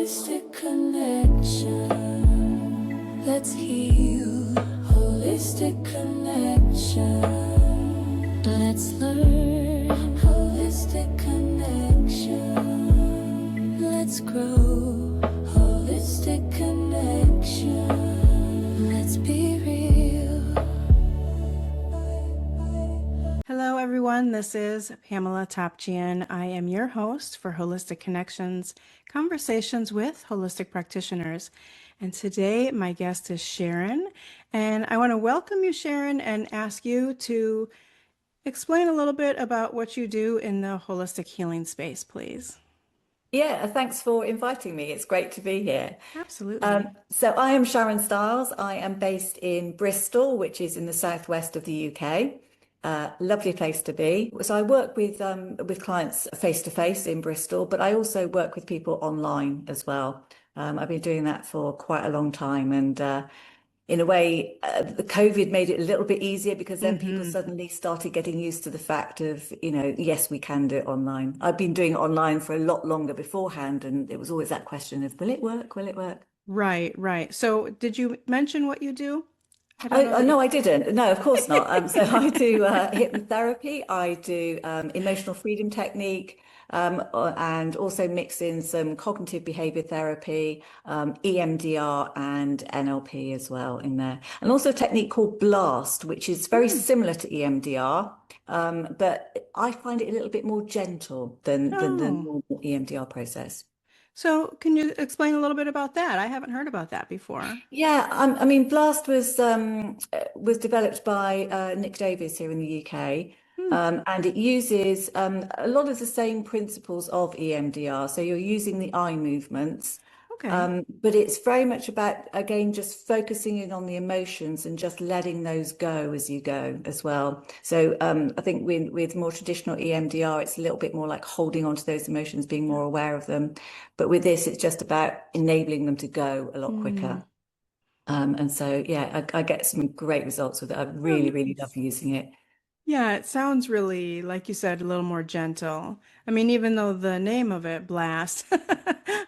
Holistic connection. Let's heal. Holistic connection. Let's learn. Holistic connection. Let's grow. Holistic connection. Let's be real. Hello, everyone. This is PamelaTopjian. I am your host for Holistic Connections, Conversations with Holistic Practitioners. And today, my guest is Sharon. And I want to welcome you, Sharon, and ask you to explain a little bit about what you do in the holistic healing space, please. Yeah, thanks for inviting me. It's great to be here. Absolutely. So I am Sharon Stiles. I am based in Bristol, which is in the southwest of the UK. Lovely place to be. So I work with clients face to face in Bristol, but I also work with people online as well. I've been doing that for quite a long time, and in a way, the COVID made it a little bit easier because then people suddenly started getting used to the fact of, yes, we can do it online. I've been doing it online for a lot longer beforehand, and it was always that question of, will it work? Will it work? Right, right. So did you mention what you do? I don't know Oh, that no, I didn't. No, of course not. So I do hypnotherapy. I do emotional freedom technique, and also mix in some cognitive behavior therapy, EMDR and NLP as well in there. And also a technique called Blast, which is very similar to EMDR, but I find it a little bit more gentle than the Oh. normal EMDR process. So can you explain a little bit about that? I haven't heard about that before. Yeah, I mean, Blast was developed by Nick Davies here in the UK, and it uses a lot of the same principles of EMDR. So you're using the eye movements, Okay. but it's very much about, again, just focusing in on the emotions and just letting those go as you go as well. So I think with more traditional EMDR, it's a little bit more like holding on to those emotions, being more aware of them. But with this, it's just about enabling them to go a lot quicker. And so, yeah, I get some great results with it. I Oh, really, really love nice. using it. Yeah, it sounds really, like you said, a little more gentle. I mean, even though the name of it, Blast,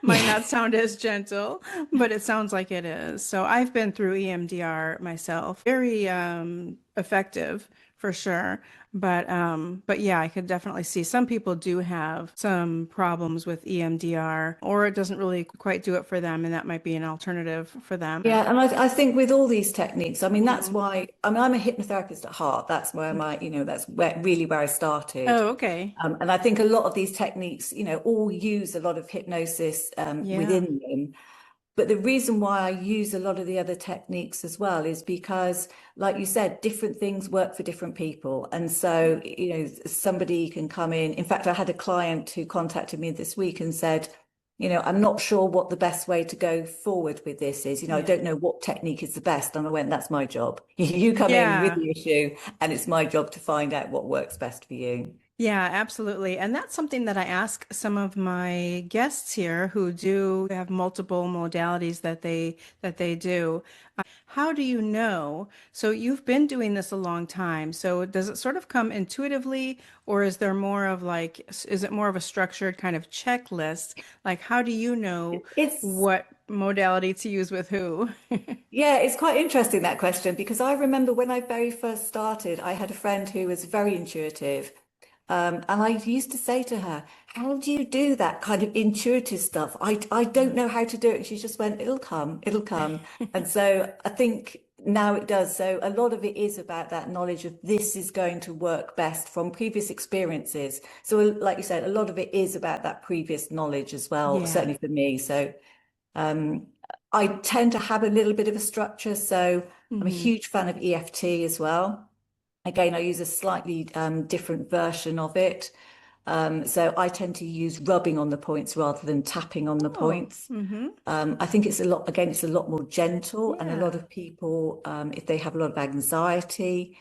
might Yeah. not sound as gentle, but it sounds like it is. So I've been through EMDR myself. Very effective for sure. But yeah, I could definitely see some people do have some problems with EMDR, or it doesn't really quite do it for them, and that might be an alternative for them. Yeah, and I think with all these techniques, I mean, that's Mhm. why, I mean, I'm a hypnotherapist at heart. That's where that's really where I started. Oh, okay. And I think a lot of these techniques, all use a lot of hypnosis Yeah. within them. But the reason why I use a lot of the other techniques as well is because, like you said, different things work for different people. And so, somebody can come in. In fact, I had a client who contacted me this week and said, I'm not sure what the best way to go forward with this is. I Yeah. don't know what technique is the best. And I went, that's my job. You come in with Yeah. the issue, and it's my job to find out what works best for you. Yeah, absolutely. And that's something that I ask some of my guests here who do have multiple modalities that they do. How do you know? So you've been doing this a long time. So does it sort of come intuitively, or is there more of like, is it more of a structured kind of checklist? Like, how do you know It's what modality to use with who? Yeah, it's quite interesting that question because I remember when I very first started, I had a friend who was very intuitive. And I used to say to her, how do you do that kind of intuitive stuff? I don't know how to do it. And she just went, it'll come, it'll come. And so I think now it does. So a lot of it is about that knowledge of this is going to work best from previous experiences. So like you said, a lot of it is about that previous knowledge as well, Yeah. certainly for me. So um, I tend to have a little bit of a structure. So I'm a Hmm. huge fan of EFT as well. Again, I use a slightly different version of it. So I tend to use rubbing on the points rather than tapping on the Oh, points. mm-hmm. I think it's a lot more gentle, and a lot Yeah. of people, if they have a lot of anxiety,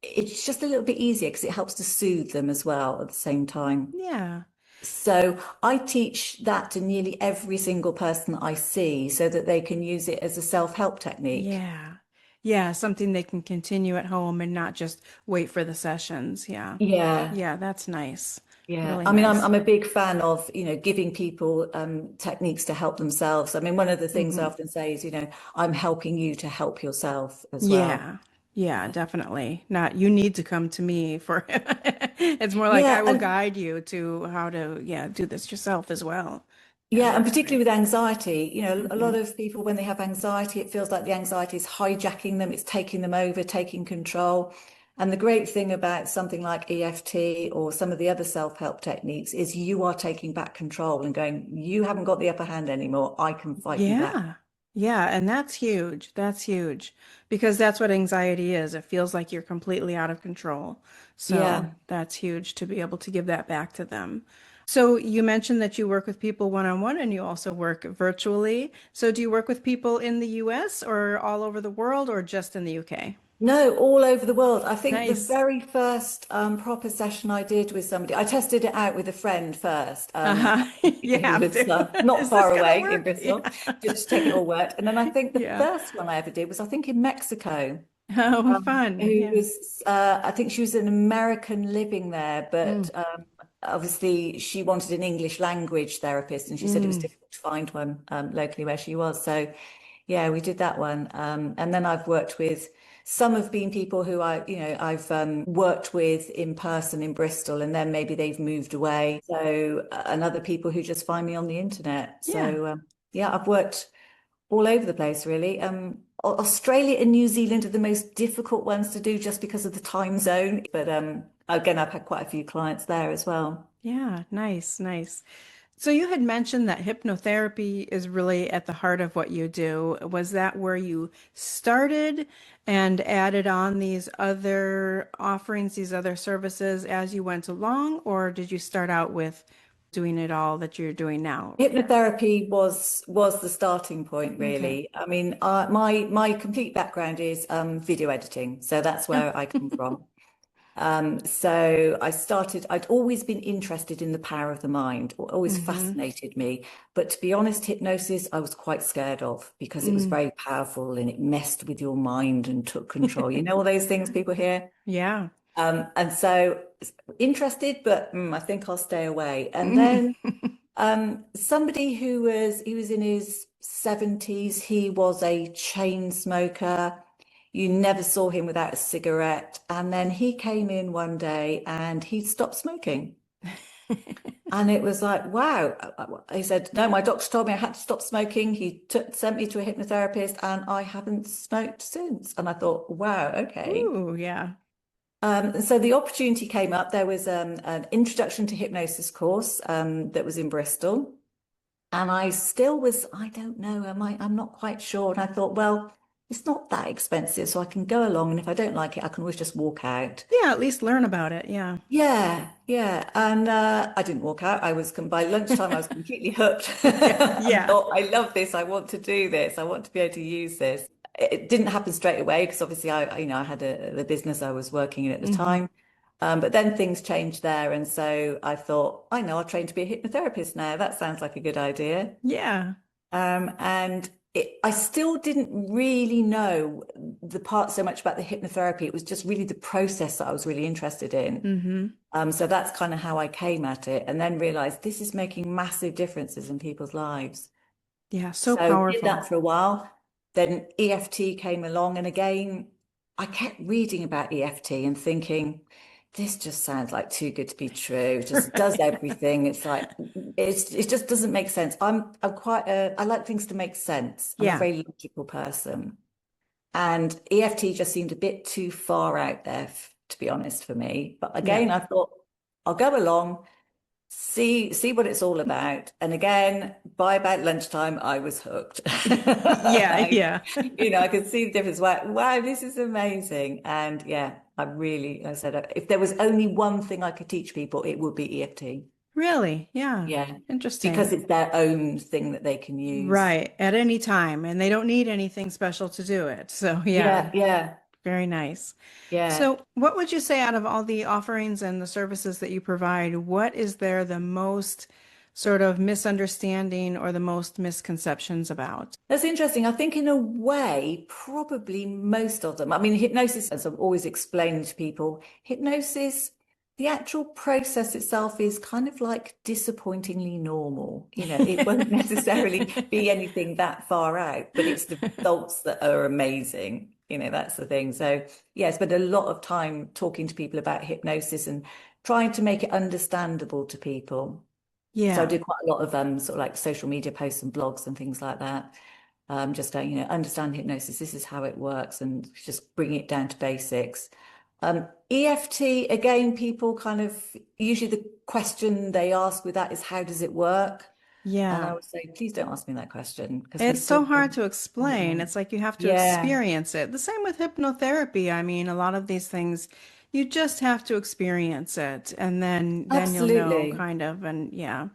it's just a little bit easier because it helps to soothe them as well at the same time. Yeah. So I teach that to nearly every single person I see so that they can use it as a self-help technique. Yeah. Yeah, something they can continue at home and not just wait for the sessions. Yeah. Yeah. Yeah, that's nice. Yeah, Really I mean, nice. I'm a big fan of, giving people techniques to help themselves. I mean, one of the things I Hmm. often say is, I'm helping you to help yourself as well. Yeah. Yeah, definitely. Not you need to come to me for it's more like I Yeah, will and guide you to how to, yeah, do this yourself as well. Yeah, yeah, and that's particularly great. with anxiety, a Hmm. lot of people, when they have anxiety, it feels like the anxiety is hijacking them, it's taking them over, taking control. And the great thing about something like EFT or some of the other self-help techniques is you are taking back control and going, you haven't got the upper hand anymore. I can fight you back. Yeah. Yeah, and that's huge. That's huge because that's what anxiety is. It feels like you're completely out of control. So Yeah. that's huge to be able to give that back to them. So you mentioned that you work with people one-on-one and you also work virtually. So do you work with people in the US or all over the world or just in the UK? No, all over the world. I think the Nice. very first proper session I did with somebody, I tested it out with a friend first, Uh-huh. You who have was to. not Is this far gonna away in work? Bristol, Yeah. just to check it all worked. And then I think the Yeah. first one I ever did was, I think, in Mexico. Oh, fun. Who Yeah. was, I think she was an American living there, Mm, but obviously she wanted an English language therapist, and she said it was mm. difficult to find one locally where she was. So yeah, we did that one. And then I've worked with some have been people who I've worked with in person in Bristol, and then maybe they've moved away. So and other people who just find me on the internet. Yeah. So yeah, I've worked all over the place, really. Australia and New Zealand are the most difficult ones to do just because of the time zone. But again, I've had quite a few clients there as well. Yeah. Nice. Nice. So you had mentioned that hypnotherapy is really at the heart of what you do. Was that where you started and added on these other offerings, these other services as you went along, or did you start out with doing it all that you're doing now? Hypnotherapy was the starting point, Okay. really. I mean, my complete background is video editing, so that's where I come from. So I'd always been interested in the power of the mind, always Mm-hmm. fascinated me. But to be honest, hypnosis, I was quite scared of because it was Mm. very powerful and it messed with your mind and took control. You know, all those things people hear. Yeah. And so interested, but I think I'll stay away. And Mm. then somebody he was in his 70s, he was a chain smoker. You never saw him without a cigarette. And then he came in one day and he stopped smoking. And it was like, wow. He said, no, my doctor told me I had to stop smoking. Sent me to a hypnotherapist and I haven't smoked since. And I thought, wow, okay. Ooh, yeah. So the opportunity came up. There was an introduction to hypnosis course that was in Bristol. And I still was, I don't know, I'm not quite sure. And I thought, well, it's not that expensive, so I can go along. And if I don't like it, I can always just walk out. Yeah, at least learn about it. Yeah. Yeah, yeah. And I didn't walk out. By lunchtime, I was completely hooked. Yeah. I Yeah. thought, I love this. I want to do this. I want to be able to use this. It didn't happen straight away because obviously I had the business I was working in at the Hmm. time. But then things changed there. And so I thought, I know, I'll train to be a hypnotherapist now. That sounds like a good idea. Yeah. And I still didn't really know the part so much about the hypnotherapy. It was just really the process that I was really interested in. Hmm. So that's kind of how I came at it, and then realized this is making massive differences in people's lives. Yeah. So So did powerful. that for a while. Then EFT came along, and again, I kept reading about EFT and thinking, this just sounds like too good to be true. It just does Right. everything. It's like it just doesn't make sense. I'm quite I like things to make sense. I'm a Yeah. very logical person, and EFT just seemed a bit too far out there, to be honest, for me. But Yeah. again, I thought I'll go along, see what it's all about. And again, by about lunchtime, I was hooked. Yeah. Yeah. I could see the difference. Wow, this is amazing. And yeah, I said, if there was only one thing I could teach people, it would be EFT. Really? Yeah. Yeah, because Interesting. it's their own thing that they can use. Right. At any time. And they don't need anything special to do it. So, yeah, Yeah, yeah, very nice. yeah. So, what would you say out of all the offerings and the services that you provide, what is there the most sort of misunderstanding or the most misconceptions about? That's interesting. I think in a way, probably most of them. I mean, hypnosis, as I'm always explaining to people, hypnosis The actual process itself is kind of like disappointingly normal. You know, it won't necessarily be anything that far out, but it's the results that are amazing. You know, that's the thing. So, yeah, I spend a lot of time talking to people about hypnosis and trying to make it understandable to people. So I Yeah. do quite a lot of sort of like social media posts and blogs and things like that. Just to, you know, understand hypnosis. This is how it works, and just bring it down to basics. EFT, again, people kind of usually the question they ask with that is, how does it work? And I Yeah. would say, please don't ask me that question because we It's still so hard don't to quite explain. know. It's like you have to Yeah, experience it. The same with hypnotherapy. I mean, a lot of these things, you just have to experience it, and then you'll know absolutely. kind of. And yeah,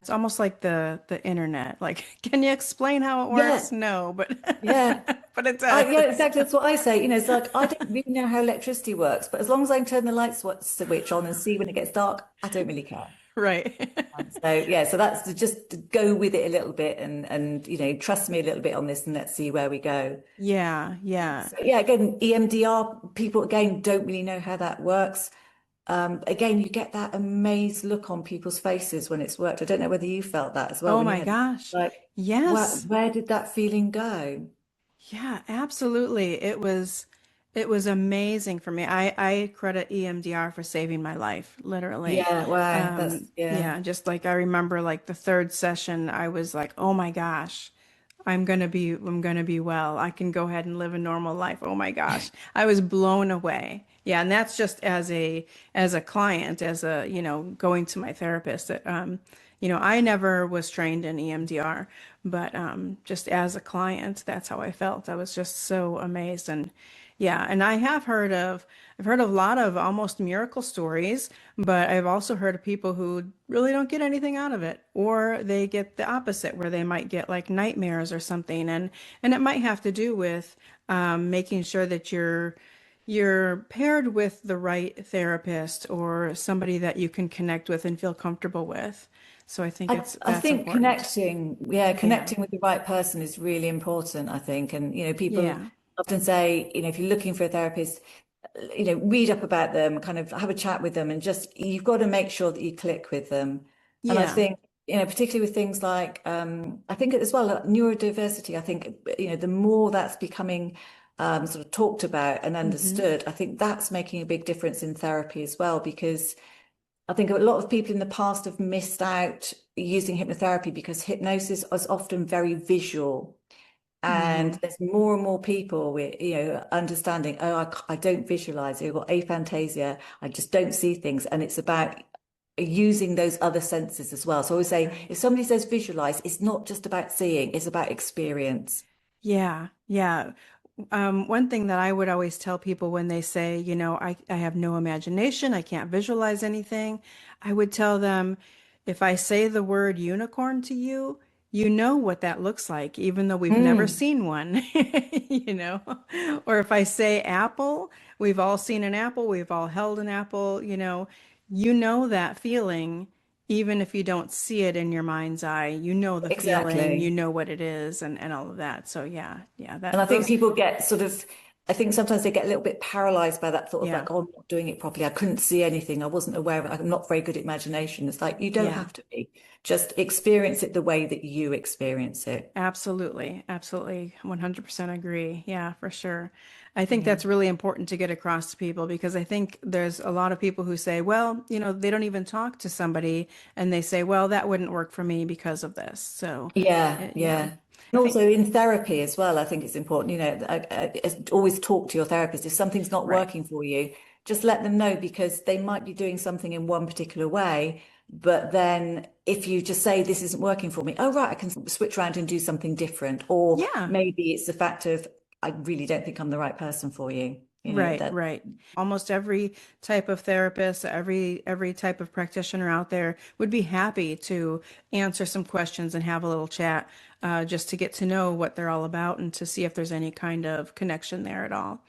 it's almost like the internet. Like, can you explain how it Yeah, works? No, but yeah. but it Yeah, does. exactly. That's what I say. You know, it's like I don't really know how electricity works, but as long as I can turn the light switch on and see when it gets dark, I don't really care. Right. So yeah, so that's to just go with it a little bit and you know, trust me a little bit on this and let's see where we go. Yeah, yeah. So yeah, again, EMDR, people again don't really know how that works. Again, you get that amazed look on people's faces when it's worked. I don't know whether you felt that as well Oh when you my had gosh. like, Yes. where did that feeling go? Yeah, absolutely. It was amazing for me. I credit EMDR for saving my life, literally. Yeah, wow, that's yeah. Yeah, just like I remember like the third session, I was like, "Oh my gosh, I'm gonna be well. I can go ahead and live a normal life." Oh my gosh. I was blown away. Yeah, and that's just as a client, as a, going to my therapist. I never was trained in EMDR, but just as a client, that's how I felt. I was just so amazed. And yeah, and I've heard of a lot of almost miracle stories, but I've also heard of people who really don't get anything out of it, or they get the opposite, where they might get like nightmares or something, and it might have to do with making sure that you're paired with the right therapist or somebody that you can connect with and feel comfortable with. So I think I that's think important. connecting, yeah, Yeah. connecting with the right person is really important, I think. And, you know, people Yeah. often say, you know, if you're looking for a therapist, you know, read up about them, kind of have a chat with them, and just you've got to make sure that you click with them. And I Yeah. think, you know, particularly with things like, I think as well, neurodiversity, I think, you know, the more that's becoming sort of talked about and Hmm. understood, I think that's making a big difference in therapy as well, because I think a lot of people in the past have missed out using hypnotherapy because hypnosis is often very visual. And Hmm. there's more and more people with, you know, understanding, oh, I don't visualize. I've got aphantasia. I just don't see things. And it's about using those other senses as well. So I always say, Right. if somebody says visualize, it's not just about seeing, it's about experience. Yeah. Yeah. One thing that I would always tell people when they say, I have no imagination, I can't visualize anything, I would tell them, if I say the word unicorn to you, you know what that looks like, even though we've never Mm, seen one, you know? Or if I say apple, we've all seen an apple, we've all held an apple, you know that feeling, even if you don't see it in your mind's eye, you know the feeling, you exactly. know what it is, and all of that. So yeah, yeah, And I that think those. people get sort of, I think sometimes they get a little bit paralyzed by that thought of Yeah. like, oh, I'm not doing it properly. I couldn't see anything. I wasn't aware of it. I'm not very good at imagination. It's like, you don't Yeah, have to be. Just experience it the way that you experience it. absolutely. Absolutely. 100% agree. Yeah, for sure. I think Yeah. that's really important to get across to people, because I think there's a lot of people who say, well, they don't even talk to somebody, and they say, well, that wouldn't work for me because of this. So, Yeah, yeah, yeah. I And think, also in therapy as well, I think it's important, you know, always talk to your therapist. If something's not right. working for you, just let them know because they might be doing something in one particular way. But then if you just say, this isn't working for me, oh, right, I can switch around and do something different. Or Yeah. maybe it's the fact of, I really don't think I'm the right person for you. You know, Right, that, right. Almost every type of therapist, every type of practitioner out there would be happy to answer some questions and have a little chat, just to get to know what they're all about and to see if there's any kind of connection there at all.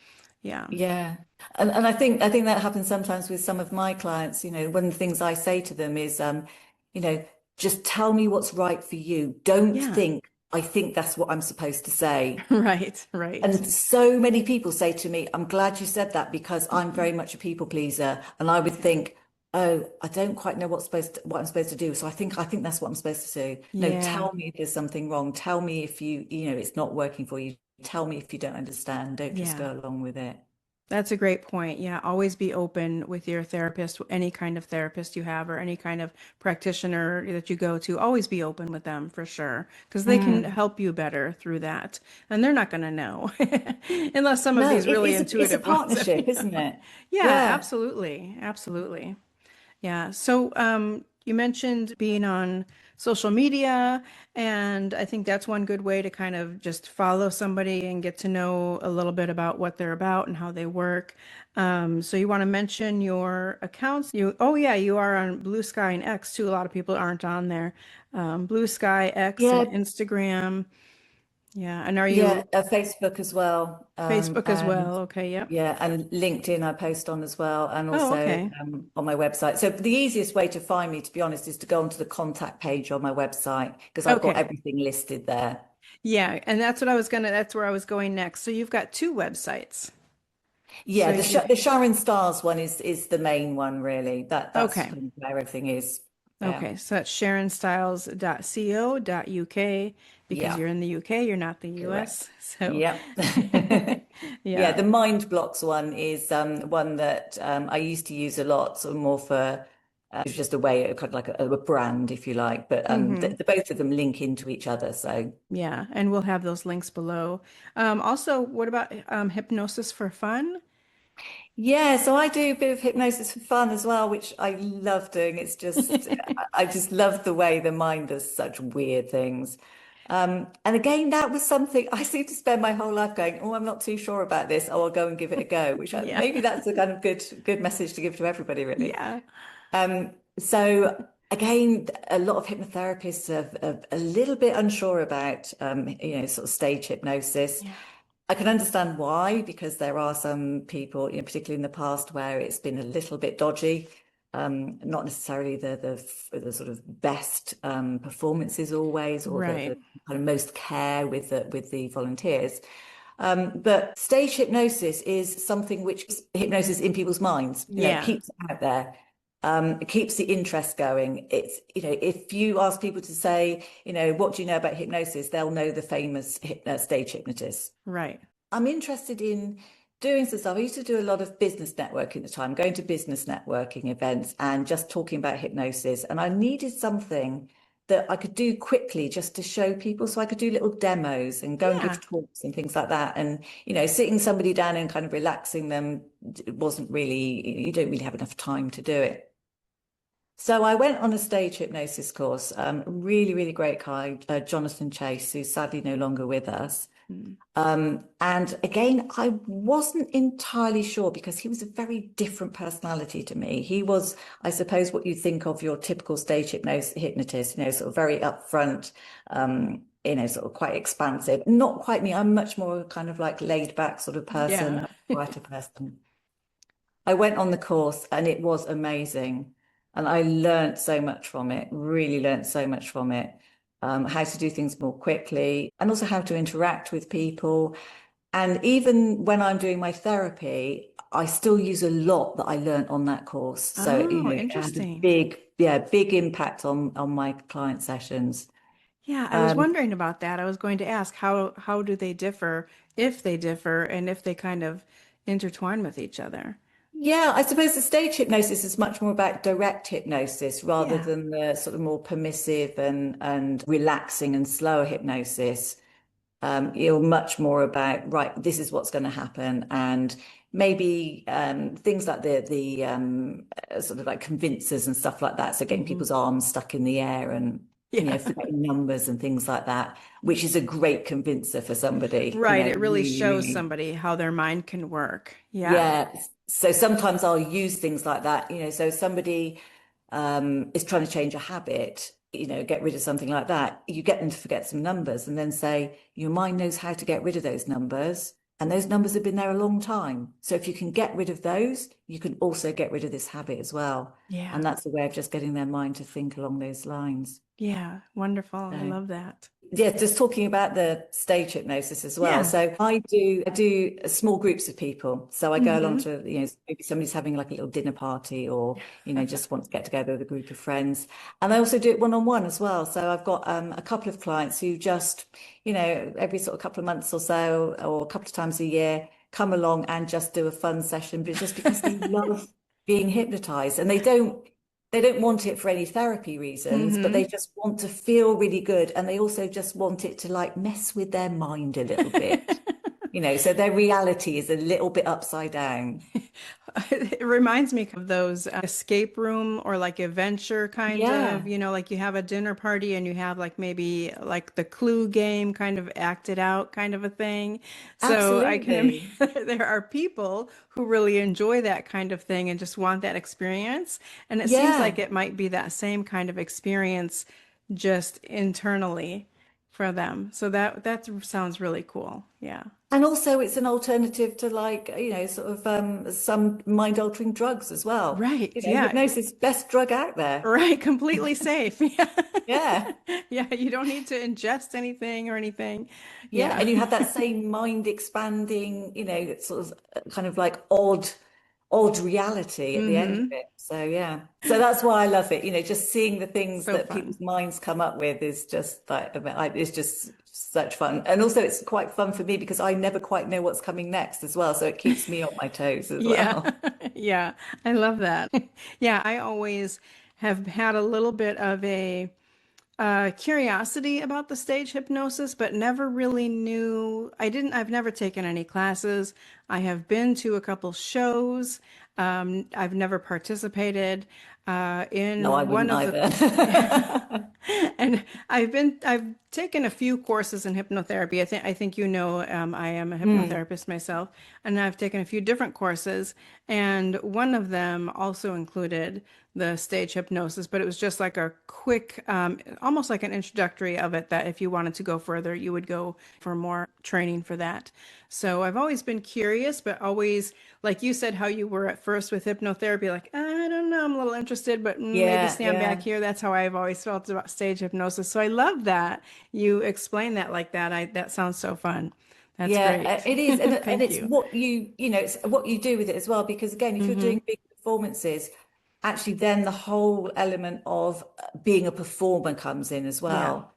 Yeah. yeah. And I think that happens sometimes with some of my clients. You know, one of the things I say to them is, you know, just tell me what's right for you. Don't Yeah. think I think that's what I'm supposed to say. Right, right. And so many people say to me, I'm glad you said that because I'm very much a people pleaser. And I would think, oh, I don't quite know what I'm supposed to do. So I think that's what I'm supposed to do. No, Yeah, tell me if there's something wrong. Tell me if it's not working for you. Tell me if you don't understand. Don't just yeah. go along with it. That's a great point. Yeah, always be open with your therapist, any kind of therapist you have, or any kind of practitioner that you go to. Always be open with them for sure, because they can Mm. help you better through that. And they're not going to know unless some of No, these really it's a intuitive ones. partnership, isn't it? Yeah, Yeah. absolutely. Absolutely. Yeah. So, you mentioned being on social media, and I think that's one good way to kind of just follow somebody and get to know a little bit about what they're about and how they work. So you want to mention your accounts? Oh yeah, you are on Blue Sky and X too. A lot of people aren't on there. Blue Sky, X, and Yeah, Instagram. Yeah. And are yeah, you Facebook as well. Facebook as And well? Okay. Yep. yeah, and LinkedIn I post on as well, and Oh, also okay. on my website. So the easiest way to find me, to be honest, is to go onto the contact page on my website because I've got Okay. everything listed there. Yeah, and that's where I was going next. So you've got two websites. So Yeah, you, the Sharon Stiles one is the main one, really. That's okay. kind of where everything is. Yeah, Okay. So that's SharonStiles.co.uk because yeah, you're in the UK, you're not the correct. US. So Yeah. Yeah, yeah. the Mind Blocks one is one that I used to use a lot, sort of more for it's just a way of kind of like a brand, if you like. But Hmm. the both of them link into each other. So Yeah. And we'll have those links below. Also, what about hypnosis for fun? yeah, so I do a bit of hypnosis for fun as well, which I love doing. It's just I just love the way the mind does such weird things. And again, that was something I seem to spend my whole life going, oh, I'm not too sure about this. Oh, I'll go and give it a go, Yeah. maybe that's a kind of good message to give to everybody, really. Yeah. So again, a lot of hypnotherapists are a little bit unsure about, sort of stage hypnosis. Yeah. I can understand why, because there are some people, particularly in the past, where it's been a little bit dodgy. Not necessarily the sort of best performances always, or Right. the kind of most care with the volunteers. But stage hypnosis is something which is hypnosis in people's minds. It Yeah. keeps it out there. It keeps the interest going. It's, if you ask people to say, what do you know about hypnosis? They'll know the famous stage hypnotist. Right. I'm interested in doing some stuff. I used to do a lot of business networking at the time, going to business networking events and just talking about hypnosis. And I needed something that I could do quickly just to show people. So I could do little demos and go and Yeah. give talks and things like that. And, sitting somebody down and kind of relaxing them wasn't really, you don't really have enough time to do it. So I went on a stage hypnosis course, really, really great guy, Jonathan Chase, who's sadly no longer with us. Mm. And again, I wasn't entirely sure because he was a very different personality to me. He was, I suppose, what you think of your typical stage hypnotist, sort of very upfront, sort of quite expansive. Not quite me. I'm much more kind of like laid back sort of person, Yeah. quieter person. I went on the course and it was amazing. And I learned so much from it, really learned so much from it. How to do things more quickly and also how to interact with people. And even when I'm doing my therapy, I still use a lot that I learned on that course. So, Oh, it had a interesting. big impact on my client sessions. Yeah, I was Um, wondering about that. I was going to ask how do they differ, if they differ, and if they kind of intertwine with each other. Yeah, I suppose the stage hypnosis is much more about direct hypnosis rather Yeah. than the sort of more permissive and relaxing and slower hypnosis. You're much more about, right, this is what's going to happen. And maybe things like the sort of like convincers and stuff like that. So getting Hmm. people's arms stuck in the air and, Yeah. forgetting numbers and things like that, which is a great convincer for somebody, Right. It really really, shows really. somebody how their mind can work. Yeah. Yeah. So sometimes I'll use things like that, so somebody is trying to change a habit, get rid of something like that. You get them to forget some numbers and then say, your mind knows how to get rid of those numbers. And those numbers have been there a long time. So if you can get rid of those, you can also get rid of this habit as well. And Yeah. that's a way of just getting their mind to think along those lines. Yeah. Wonderful. I So love that. yeah, just talking about the stage hypnosis as well. Yeah. So I do small groups of people. So I go along Mm-hmm. to, maybe somebody's having like a little dinner party, or, just want to get together with a group of friends. And I also do it one-on-one as well. So I've got a couple of clients who just, every sort of couple of months or so, or a couple of times a year, come along and just do a fun session, but just because they love being hypnotized, and they don't want it for any therapy reasons, but they Mm-hmm. just want to feel really good. And they also just want it to like mess with their mind a little bit, so their reality is a little bit upside down. It reminds me of those escape room or like adventure kind of, Yeah, like you have a dinner party and you have like maybe like the clue game kind of acted out kind of a thing. So I can absolutely. imagine there are people who really enjoy that kind of thing and just want that experience. And it seems like Yeah. it might be that same kind of experience just internally for them. So that sounds really cool. Yeah. And also it's an alternative to like, sort of some mind-altering drugs as well. Right. Yeah. Hypnosis, best drug out there. Right, completely safe. Yeah. Yeah. Yeah, you don't need to ingest anything or anything. Yeah, Yeah. and you have that same mind expanding, sort of kind of like odd reality at the end of Mm-hmm. it. So yeah. So that's why I love it. Just seeing the things So that fun. people's minds come up with is just like, it's just such fun. And also it's quite fun for me because I never quite know what's coming next as well. So it keeps me on my toes as Yeah. well. Yeah. I love that. Yeah, I always have had a little bit of a curiosity about the stage hypnosis, but never really knew. I've never taken any classes. I have been to a couple shows. I've never participated No, I in one wouldn't of the either. and I've taken a few courses in hypnotherapy. I think I am a Hmm. hypnotherapist myself, and I've taken a few different courses, and one of them also included the stage hypnosis, but it was just like a quick, almost like an introductory of it, that if you wanted to go further, you would go for more training for that. So I've always been curious, but always, like you said, how you were at first with hypnotherapy, like, I don't know, I'm a little interested, but maybe Yeah, stand back yeah. here. That's how I've always felt about stage hypnosis. So I love that you explain that like that. That sounds so fun. That's Yeah, great. it is. And Thank it's you. what it's what you do with it as well. Because again, if you're Hmm. doing big performances, actually then the whole element of being a performer comes in as Yeah. well.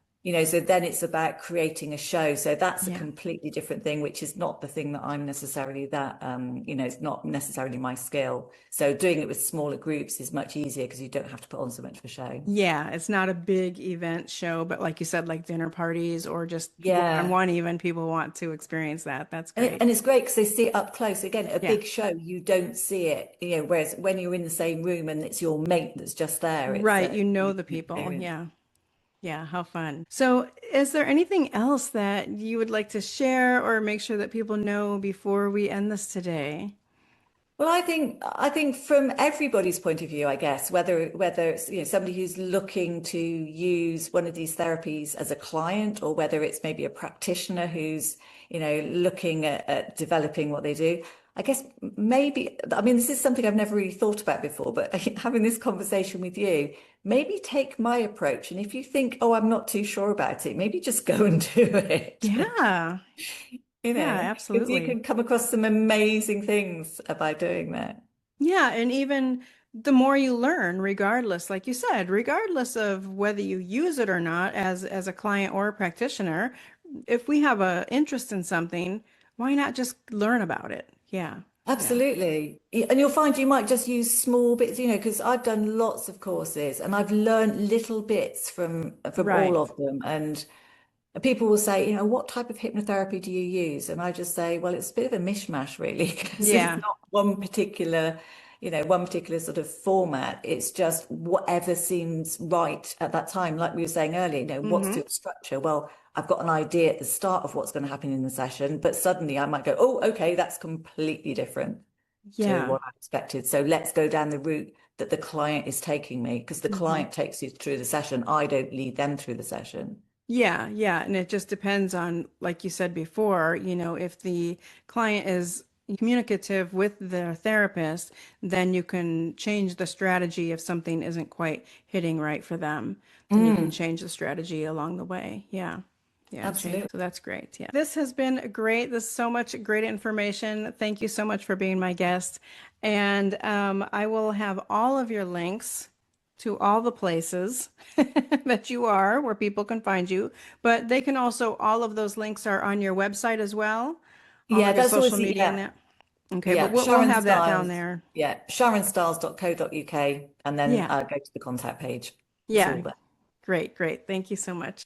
So then it's about creating a show. So that's a Yeah. completely different thing, which is not the thing that I'm necessarily it's not necessarily my skill. So doing it with smaller groups is much easier because you don't have to put on so much of a show. Yeah, it's not a big event show, but like you said, like dinner parties or just Yeah. one-on-one even people want to experience that. That's And, great. and it's great because they see it up close. Again, a Yeah. big show, you don't see it, whereas when you're in the same room and it's your mate that's just there, it's Right. a You know really the different people. experience. Yeah. Yeah. How fun. So, is there anything else that you would like to share or make sure that people know before we end this today? Well, I think from everybody's point of view, I guess, whether it's somebody who's looking to use one of these therapies as a client, or whether it's maybe a practitioner who's looking at developing what they do. I guess maybe, I mean, this is something I've never really thought about before, but having this conversation with you, maybe take my approach. And if you think, oh, I'm not too sure about it, maybe just go and do it. Yeah. Yeah, Because you absolutely. can come across some amazing things by doing that. Yeah, and even the more you learn, regardless, like you said, regardless of whether you use it or not as a client or a practitioner, if we have a interest in something, why not just learn about it? Yeah. Yeah. Absolutely. And you'll find you might just use small bits, because I've done lots of courses and I've learned little bits from all Right. of them. And people will say, what type of hypnotherapy do you use? And I just say, well, it's a bit of a mishmash, really, because it's Yeah. not one particular sort of format. It's just whatever seems right at that time. Like we were saying earlier, what's Hmm. your structure? Well, I've got an idea at the start of what's going to happen in the session, but suddenly I might go, oh, okay, that's completely different to Yeah. what I expected. So let's go down the route that the client is taking me, because the Hmm. client takes you through the session. I don't lead them through the session. Yeah, yeah. And it just depends on, like you said before, if the client is communicative with their therapist, then you can change the strategy if something isn't quite hitting right for them. Then you can Mm. change the strategy along the way. Yeah. Yeah, change. Absolutely. So that's great. Yeah. This has been great. This is so much great information. Thank you so much for being my guest. And I will have all of your links to all the places that you are, where people can find you. But they can also, all of those links are on your website as well, all Yeah, of your that's social always, media and yeah, that. Okay, but yeah. we'll Sharon have that down Stiles. there. Yeah, SharonStiles.co.uk, and then Yeah. go to the contact page. It's Yeah. all there. Great, great. Thank you so much.